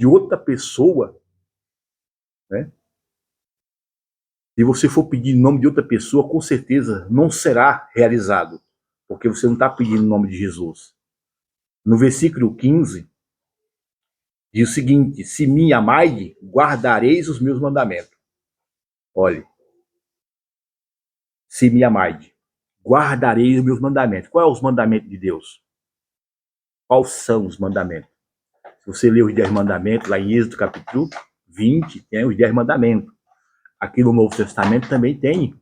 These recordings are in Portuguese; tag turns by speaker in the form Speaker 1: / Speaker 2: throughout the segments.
Speaker 1: de outra pessoa, né? Se você for pedir em nome de outra pessoa, com certeza não será realizado, porque você não está pedindo em nome de Jesus. No versículo 15, diz o seguinte: se me amais, guardareis os meus mandamentos. Olhe, se me amais, guardareis os meus mandamentos. Qual é os mandamentos de Deus? Quais são os mandamentos? Se você ler os 10 mandamentos, lá em Êxodo capítulo 20, tem os 10 mandamentos. Aqui no Novo Testamento também tem,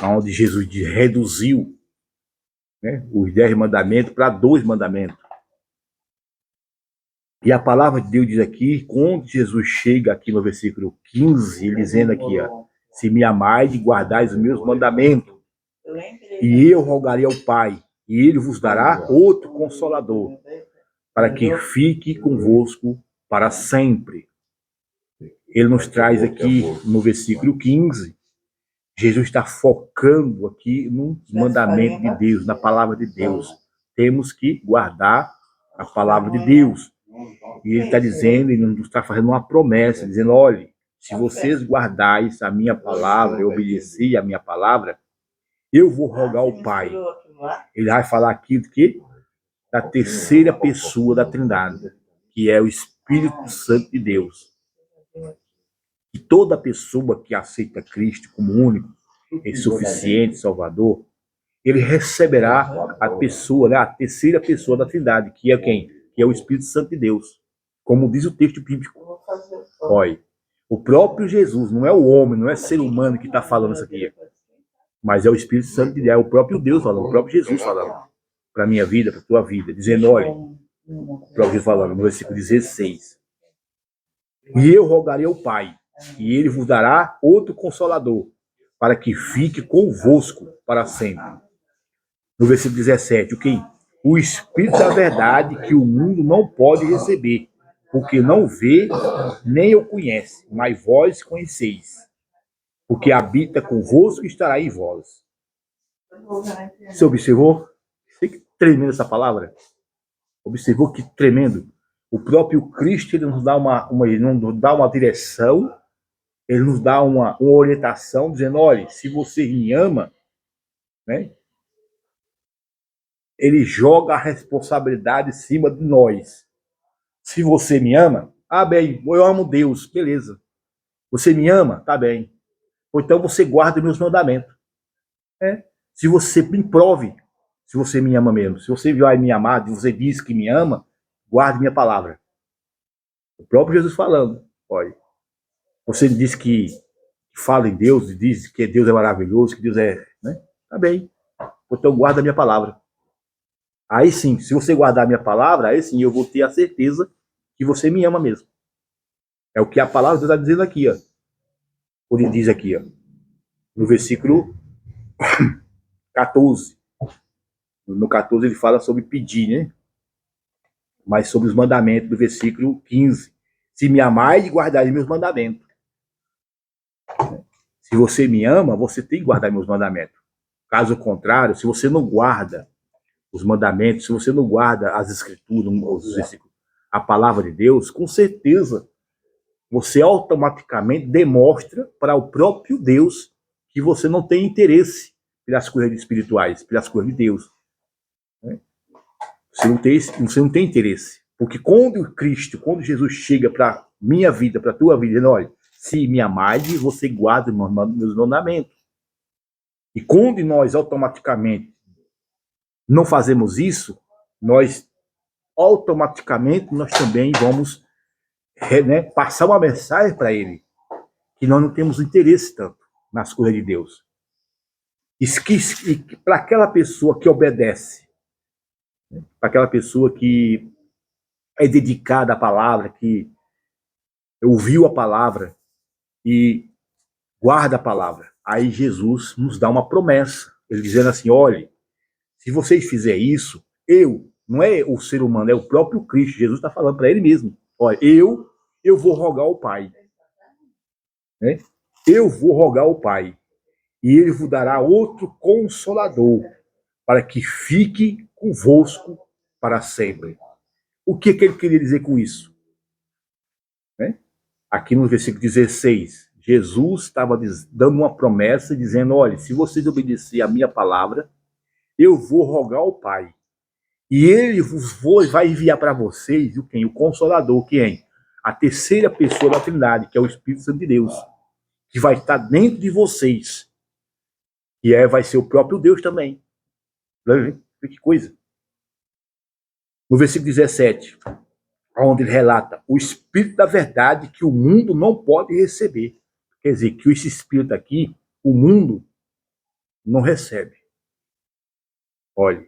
Speaker 1: onde Jesus reduziu, né, os 10 mandamentos para 2 mandamentos. E a palavra de Deus diz aqui, quando Jesus chega aqui no versículo 15, ele dizendo aqui, ó, se me amais e guardais os meus mandamentos, e eu rogarei ao Pai, e ele vos dará outro consolador, para que fique convosco para sempre. Ele nos traz aqui no versículo 15, Jesus está focando aqui no mandamento de Deus, na palavra de Deus. Temos que guardar a palavra de Deus. E ele está dizendo, ele nos está fazendo uma promessa, dizendo, olha, se vocês guardais a minha palavra, e obedecer a minha palavra, eu vou rogar ao Pai. Ele vai falar aqui do que? Da terceira pessoa da Trindade, que é o Espírito Santo de Deus. E toda pessoa que aceita Cristo como único, suficiente, Salvador, ele receberá a pessoa, né, a terceira pessoa da Trindade, que é quem? Que é o Espírito Santo de Deus. Como diz o texto bíblico. Olha, o próprio Jesus, não é o homem, não é ser humano que está falando isso aqui, mas é o Espírito Santo de Deus, é o próprio Deus falando, o próprio Jesus falando para a minha vida, para a tua vida, dizendo, olha, o próprio Jesus falando no versículo 16, e eu rogarei ao Pai, e ele vos dará outro consolador, para que fique convosco para sempre. No versículo 17, o que? O Espírito da verdade que o mundo não pode receber, porque não vê, nem o conhece, mas vós conheceis, porque habita convosco e estará em vós. Você observou? Que tremendo essa palavra. Observou que tremendo. O próprio Cristo, ele nos dá ele nos dá uma direção, ele nos dá uma orientação, dizendo, olha, se você me ama, né, ele joga a responsabilidade em cima de nós. Se você me ama, bem, eu amo Deus, beleza. Você me ama? Tá bem. Ou então você guarda meus mandamentos. Se você me prove, se você me ama mesmo, se você vai me amar, se você diz que me ama, guarde minha palavra. O próprio Jesus falando, olha, você diz que fala em Deus, diz que Deus é maravilhoso, que Deus é, né? Tá bem. Então guarda a minha palavra. Aí sim, se você guardar a minha palavra, aí sim eu vou ter a certeza que você me ama mesmo. É o que a palavra de Deus está dizendo aqui, ó. Ele diz aqui, ó, no versículo 14. No 14 ele fala sobre pedir, né? Mas sobre os mandamentos do versículo 15. Se me amais, guardai meus mandamentos. Se você me ama, você tem que guardar meus mandamentos. Caso contrário, se você não guarda os mandamentos, se você não guarda as escrituras, os versículos, a palavra de Deus, com certeza você automaticamente demonstra para o próprio Deus que você não tem interesse pelas coisas espirituais, pelas coisas de Deus. Você não tem interesse. Porque quando Jesus chega para minha vida, para a tua vida, dizendo, olha, se me amais, você guarda meus mandamentos. E quando nós automaticamente não fazemos isso, nós automaticamente nós também vamos, né, passar uma mensagem para ele que nós não temos interesse tanto nas coisas de Deus. E para aquela pessoa que obedece, né, para aquela pessoa que é dedicada à palavra, que ouviu a palavra e guarda a palavra, aí Jesus nos dá uma promessa, ele dizendo assim, olha, se vocês fizerem isso, não é o ser humano, é o próprio Cristo, Jesus está falando para ele mesmo, olha, eu vou rogar ao Pai, né? Eu vou rogar ao Pai, e ele vos dará outro consolador, para que fique convosco para sempre. O que ele queria dizer com isso? né? Aqui no versículo 16, Jesus estava dando uma promessa, dizendo, olha, se vocês obedecerem a minha palavra, eu vou rogar ao Pai. E ele vai enviar para vocês o quem? O Consolador, quem? A terceira pessoa da Trindade, que é o Espírito Santo de Deus, que vai estar dentro de vocês. E vai ser o próprio Deus também. Que coisa. No versículo 17, onde ele relata o Espírito da verdade que o mundo não pode receber. Quer dizer, que esse Espírito aqui, o mundo não recebe. Olha,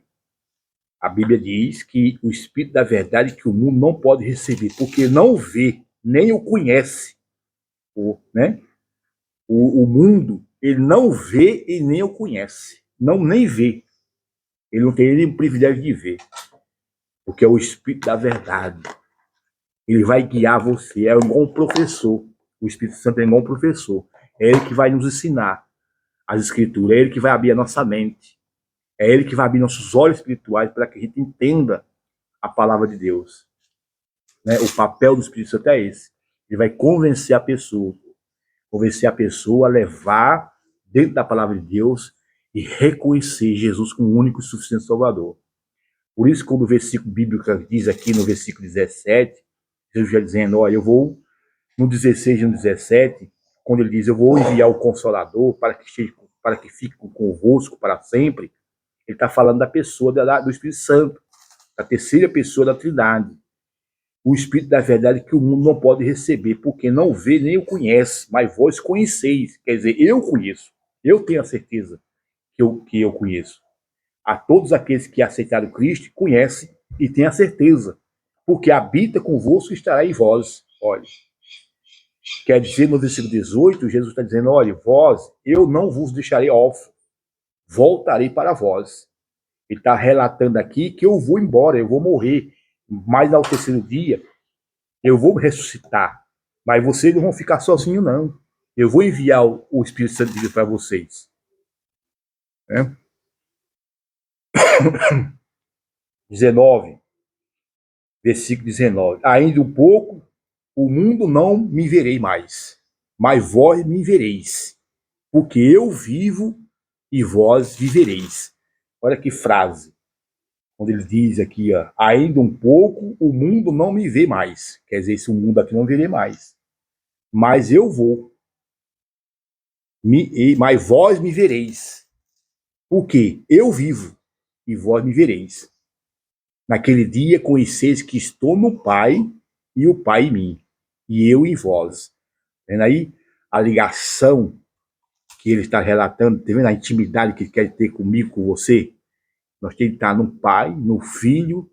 Speaker 1: a Bíblia diz que o Espírito da verdade que o mundo não pode receber, porque não vê, nem o conhece. Né? O mundo, ele não vê e nem o conhece. Não nem vê. Ele não tem nem o privilégio de ver. Porque é o Espírito da verdade. Ele vai guiar você. É igual um professor. O Espírito Santo é igual um professor. É ele que vai nos ensinar as Escrituras. É ele que vai abrir a nossa mente. É ele que vai abrir nossos olhos espirituais para que a gente entenda a palavra de Deus. Né? O papel do Espírito Santo é esse. Ele vai convencer a pessoa. Convencer a pessoa a levar dentro da palavra de Deus e reconhecer Jesus como o único e suficiente Salvador. Por isso, quando o versículo bíblico diz aqui no versículo 17, Jesus já dizendo, olha, eu vou, no 16 e no 17, quando ele diz, eu vou enviar o Consolador para que fique convosco para sempre, ele está falando da pessoa do Espírito Santo, da terceira pessoa da Trindade. O Espírito da verdade que o mundo não pode receber, porque não vê nem o conhece, mas vós conheceis. Quer dizer, eu conheço, eu tenho a certeza que eu conheço. A todos aqueles que aceitaram Cristo, conhecem e têm a certeza, porque habita convosco e estará em vós. Olha, quer dizer, no versículo 18, Jesus está dizendo, olha, vós, eu não vos deixarei órfãos, voltarei para vós. Ele está relatando aqui que eu vou embora, eu vou morrer, mas ao terceiro dia eu vou ressuscitar, mas vocês não vão ficar sozinhos, não. Eu vou enviar o Espírito Santo de Deus para vocês. Né? 19, versículo 19. Ainda um pouco, o mundo não me verei mais, mas vós me vereis, porque eu vivo e vós vivereis. Olha que frase. Quando ele diz aqui, ó, ainda um pouco, o mundo não me vê mais. Quer dizer, esse mundo aqui não verei mais. Mas eu vou. Mas vós me vereis. Porque eu vivo e vós me vereis. Naquele dia conheceis que estou no Pai e o Pai em mim, e eu em vós. Vendo aí a ligação que ele está relatando, tá vendo a intimidade que ele quer ter comigo, com você? Nós temos que estar no Pai, no Filho,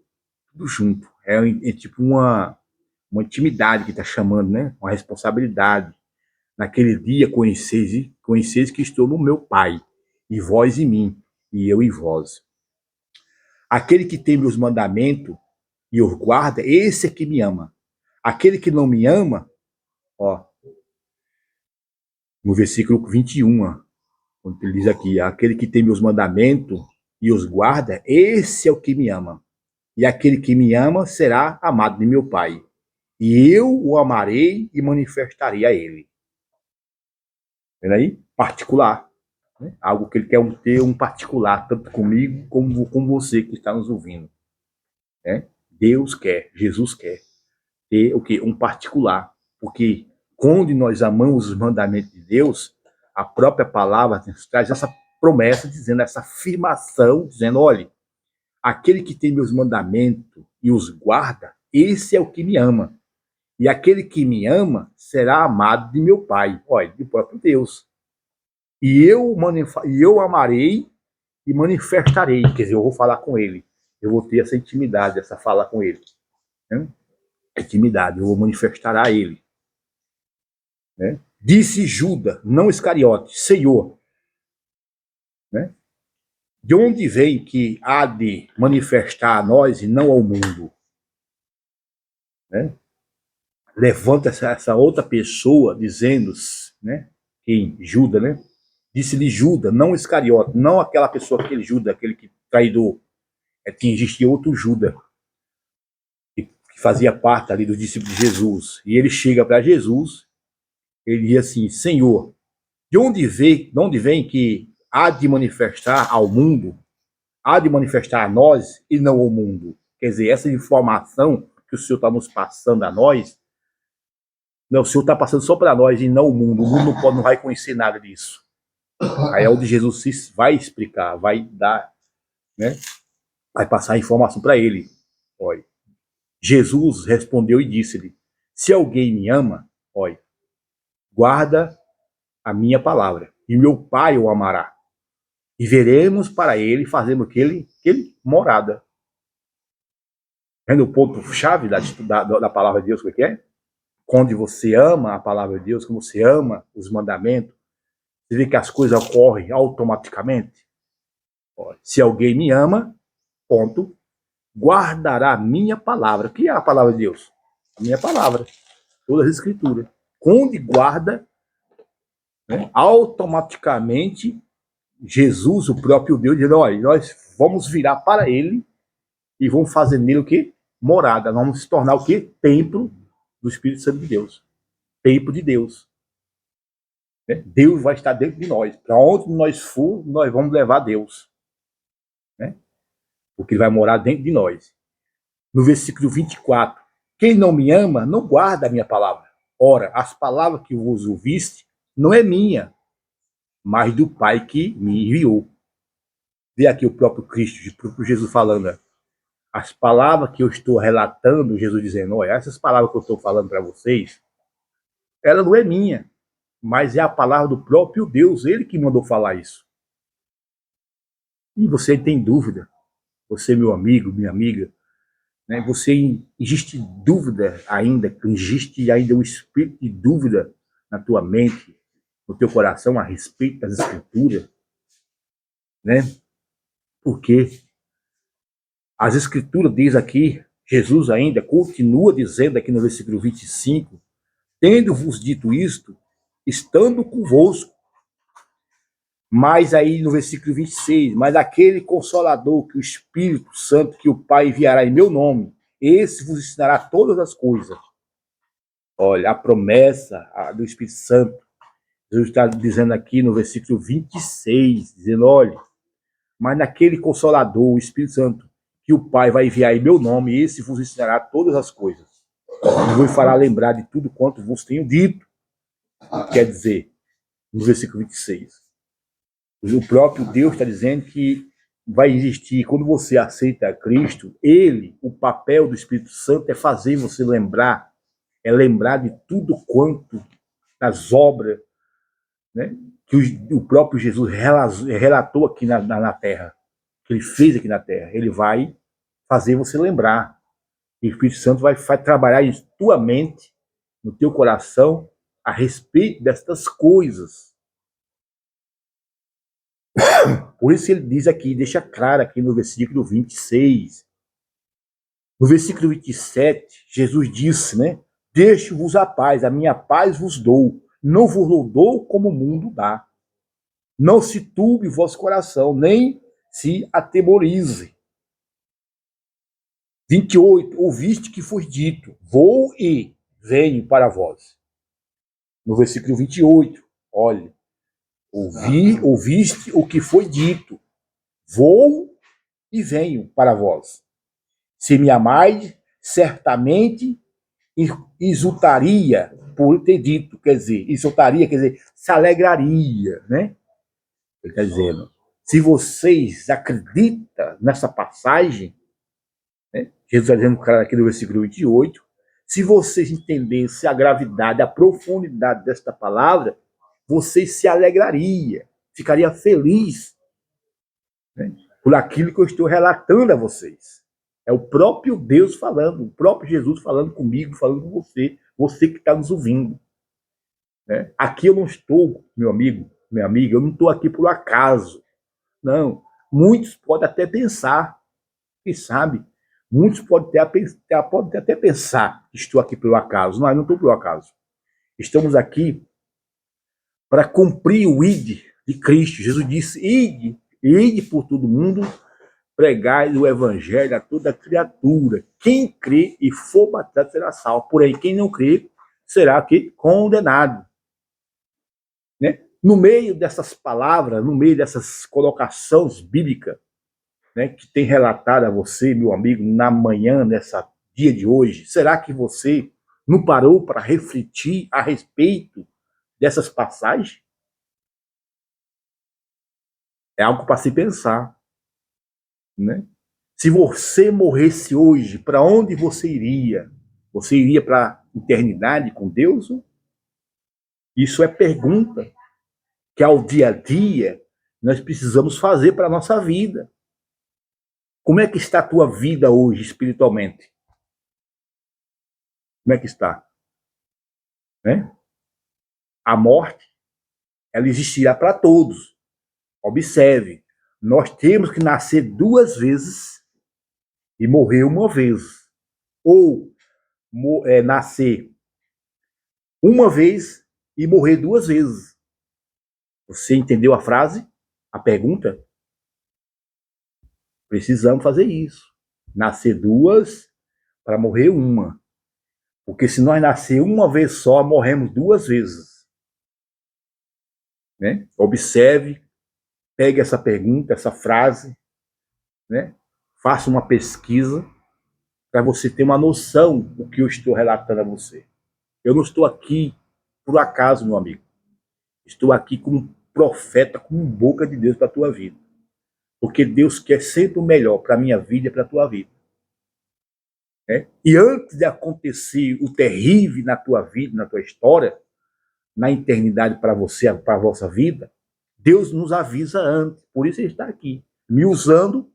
Speaker 1: tudo junto. É tipo uma intimidade que está chamando, né? Uma responsabilidade. Naquele dia conheceis que estou no meu Pai, e vós em mim, e eu em vós. Aquele que tem meus mandamentos e os guarda, esse é que me ama. Aquele que não me ama, ó, no versículo 21, ó, quando ele diz aqui, aquele que tem meus mandamentos e os guarda, esse é o que me ama. E aquele que me ama será amado de meu Pai. E eu o amarei e manifestarei a ele. Vendo aí? Particular. Né? Algo que ele quer ter um particular, tanto comigo como com você que está nos ouvindo. Né? Deus quer, Jesus quer ter o quê? Um particular. Porque quando nós amamos os mandamentos de Deus, a própria palavra traz essa promessa, dizendo, essa afirmação, dizendo, olha, aquele que tem meus mandamentos e os guarda, esse é o que me ama. E aquele que me ama será amado de meu Pai, olha, do próprio Deus. E eu amarei e manifestarei, quer dizer, eu vou falar com ele. Eu vou ter essa intimidade, essa fala com ele. Né? Intimidade, eu vou manifestar a ele. Né? Disse Judas, não Iscariote, Senhor, né? De onde vem que há de manifestar a nós e não ao mundo? Né? Levanta essa outra pessoa dizendo, né? Quem? Judas, né? Disse-lhe Judas, não Iscariote, não aquela pessoa, aquele Judas, aquele que traidor. Existia outro Judas, que fazia parte ali dos discípulos de Jesus. E ele chega para Jesus, ele diz assim: Senhor, de onde vem que há de manifestar ao mundo, há de manifestar a nós e não ao mundo? Quer dizer, essa informação que o Senhor está nos passando a nós, não, o Senhor está passando só para nós e não o mundo. O mundo não vai conhecer nada disso. Aí é onde Jesus vai explicar, vai dar, né? Vai passar a informação para ele. Olha, Jesus respondeu e disse-lhe: se alguém me ama, olha, guarda a minha palavra, e meu Pai o amará. E veremos para ele, fazemos aquele morada. Vendo o ponto-chave da palavra de Deus, o que é? Quando você ama a palavra de Deus, quando você ama os mandamentos, você vê que as coisas ocorrem automaticamente. Olha, se alguém me ama, ponto, guardará a minha palavra. O que é a palavra de Deus? A minha palavra. Todas as escrituras. Quando guarda, né, automaticamente, Jesus, o próprio Deus, diz: olha, nós vamos virar para ele e vamos fazer nele o quê? Morada. Nós vamos se tornar o quê? Templo do Espírito Santo de Deus. Templo de Deus. Né? Deus vai estar dentro de nós. Para onde nós for, nós vamos levar Deus. Né? Porque ele vai morar dentro de nós. No versículo 24, quem não me ama, não guarda a minha palavra. Ora, as palavras que vos ouviste, não é minha, mas do Pai que me enviou. Vê aqui o próprio Cristo, o próprio Jesus falando, né? As palavras que eu estou relatando, Jesus dizendo: olha, essas palavras que eu estou falando para vocês, ela não é minha, mas é a palavra do próprio Deus, ele que mandou falar isso. E você tem dúvida, você, meu amigo, minha amiga, né, você existe dúvida ainda, existe ainda um espírito de dúvida na tua mente, no teu coração a respeito das Escrituras, né? Porque as Escrituras diz aqui, Jesus ainda continua dizendo aqui no versículo 25, tendo-vos dito isto, estando convosco. Mas aí no versículo 26, mas aquele Consolador que o Espírito Santo, que o Pai enviará em meu nome, esse vos ensinará todas as coisas. Olha, a promessa do Espírito Santo, Jesus está dizendo aqui no versículo 26, dizendo: olha, mas naquele Consolador, o Espírito Santo, que o Pai vai enviar em meu nome, esse vos ensinará todas as coisas. E vos fará lembrar de tudo quanto vos tenho dito. Quer dizer, no versículo 26, o próprio Deus está dizendo que vai existir, quando você aceita Cristo, ele, o papel do Espírito Santo é fazer você lembrar, é lembrar de tudo quanto as obras, né, que o próprio Jesus relatou aqui na terra, que ele fez aqui na terra. Ele vai fazer você lembrar. E o Espírito Santo vai trabalhar em tua mente, no teu coração, a respeito destas coisas. Por isso ele diz aqui, deixa claro aqui no versículo 26. No versículo 27, Jesus disse, né? Deixo-vos a paz, a minha paz vos dou. Não vos dou como o mundo dá. Não se turbe vosso coração, nem se atemorize. 28, ouviste que foi dito, vou e venho para vós. No versículo 28, olha, ouviste o que foi dito, vou e venho para vós. Se me amais, certamente exultaria por ter dito, quer dizer, exultaria, quer dizer, se alegraria, né? Ele está dizendo, se vocês acreditam nessa passagem, né? Jesus está dizendo aqui no versículo 28, se vocês entendessem a gravidade, a profundidade desta palavra, vocês se alegraria, ficaria feliz, né, por aquilo que eu estou relatando a vocês. É o próprio Deus falando, o próprio Jesus falando comigo, falando com você, você que está nos ouvindo. Né? Aqui eu não estou, meu amigo, minha amiga, eu não estou aqui por acaso. Não. Muitos podem até pensar, quem sabe, muitos podem até pensar que estou aqui pelo acaso. Não, eu não estou pelo acaso. Estamos aqui para cumprir o ide de Cristo. Jesus disse, ide por todo mundo, pregai o evangelho a toda criatura. Quem crê e for batizado será salvo. Porém, quem não crê será que condenado. Né? No meio dessas palavras, no meio dessas colocações bíblicas, né, que tem relatado a você, meu amigo, na manhã, nessa dia de hoje, será que você não parou para refletir a respeito dessas passagens? É algo para se pensar, né? Se você morresse hoje, para onde você iria? Você iria para a eternidade com Deus? Isso é pergunta que ao dia a dia nós precisamos fazer para a nossa vida. Como é que está a tua vida hoje espiritualmente? Como é que está? Né? A morte, ela existirá para todos. Observe, nós temos que nascer duas vezes e morrer uma vez. Ou nascer uma vez e morrer duas vezes. Você entendeu a frase? A pergunta? Precisamos fazer isso. Nascer duas para morrer uma. Porque se nós nascer uma vez só, morremos duas vezes. Né? Observe, pegue essa pergunta, essa frase, né? Faça uma pesquisa para você ter uma noção do que eu estou relatando a você. Eu não estou aqui por acaso, meu amigo. Estou aqui como profeta, como boca de Deus para a tua vida. Porque Deus quer sempre o melhor para a minha vida e para a tua vida. Né? E antes de acontecer o terrível na tua vida, na tua história, na eternidade para você, para a vossa vida, Deus nos avisa antes. Por isso ele está aqui, me usando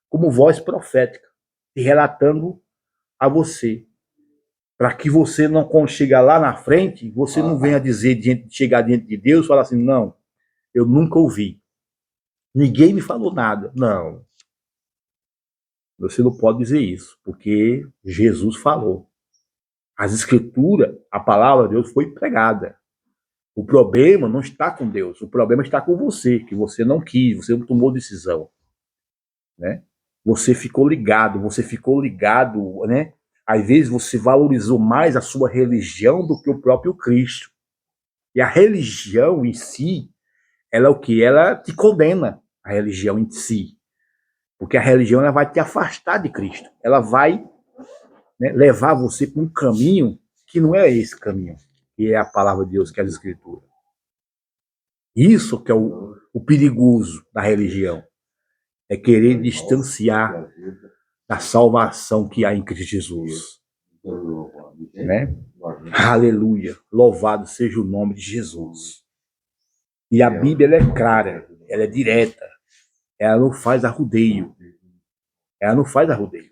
Speaker 1: como voz profética e relatando a você. Para que você não, quando chegar lá na frente, você não venha dizer, chegar diante de Deus e falar assim, não, eu nunca ouvi. Ninguém me falou nada. Não. Você não pode dizer isso, porque Jesus falou. As escrituras, a palavra de Deus foi pregada. O problema não está com Deus, o problema está com você, que você não quis, você não tomou decisão. Né? Você ficou ligado, né? Às vezes você valorizou mais a sua religião do que o próprio Cristo. E a religião em si, ela é o que? Ela te condena, a religião em si. Porque a religião ela vai te afastar de Cristo. Ela vai, né, levar você para um caminho que não é esse caminho, que é a palavra de Deus, que é a Escritura. Isso que é o perigoso da religião. É querer distanciar da salvação que há em Cristo Jesus. Né? Aleluia. Louvado seja o nome de Jesus. E a Bíblia ela é clara, ela é direta. Ela não faz arrudeio. Ela não faz arrudeio.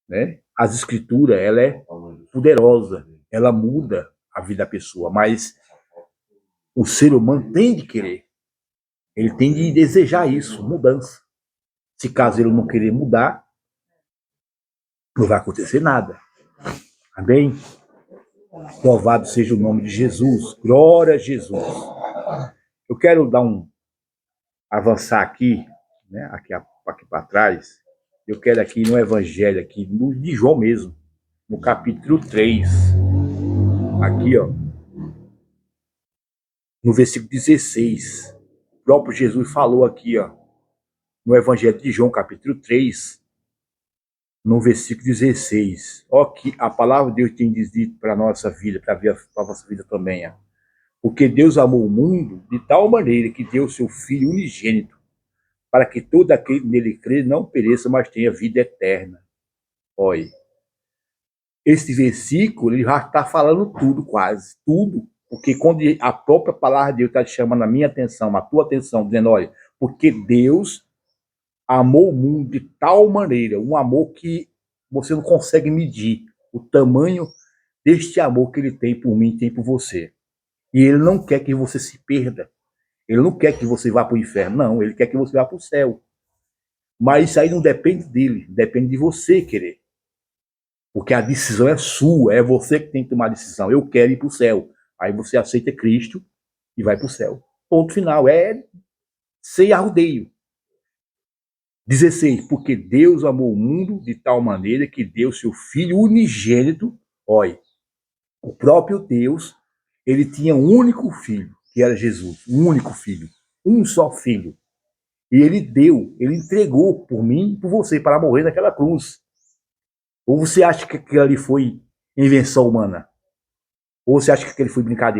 Speaker 1: Né? As escrituras, ela é poderosa. Ela muda a vida da pessoa. Mas o ser humano tem de querer. Ele tem de desejar isso, mudança. Se caso ele não querer mudar, não vai acontecer nada. Amém? Louvado seja o nome de Jesus. Glória a Jesus. Eu quero avançar aqui, né? Aqui para trás. Eu quero aqui no Evangelho, aqui de João mesmo, no capítulo 3. Aqui, ó. No versículo 16. O próprio Jesus falou aqui, ó. No Evangelho de João, capítulo 3, no versículo 16. Ó, que a palavra de Deus tem dito para a nossa vida, para a vossa vida também, ó. Porque Deus amou o mundo de tal maneira que deu o seu Filho unigênito, para que todo aquele que nele crê não pereça, mas tenha vida eterna. Olha, esse versículo ele já está falando tudo, quase, tudo. Porque quando a própria palavra de Deus está chamando a minha atenção, a tua atenção, dizendo, olha, porque Deus amou o mundo de tal maneira, um amor que você não consegue medir o tamanho deste amor que ele tem por mim e tem por você. E ele não quer que você se perda. Ele não quer que você vá para o inferno, não. Ele quer que você vá para o céu. Mas isso aí não depende dele, depende de você querer. Porque a decisão é sua, é você que tem que tomar a decisão. Eu quero ir para o céu. Aí você aceita Cristo e vai para o céu. Ponto final. É sem arrudeio. 16, porque Deus amou o mundo de tal maneira que deu seu Filho unigênito. Olha, o próprio Deus, ele tinha um único filho, que era Jesus, um único filho, um só filho. E ele entregou por mim e por você para morrer naquela cruz. Ou você acha que aquilo ali foi invenção humana? Ou você acha que aquilo foi brincadeira?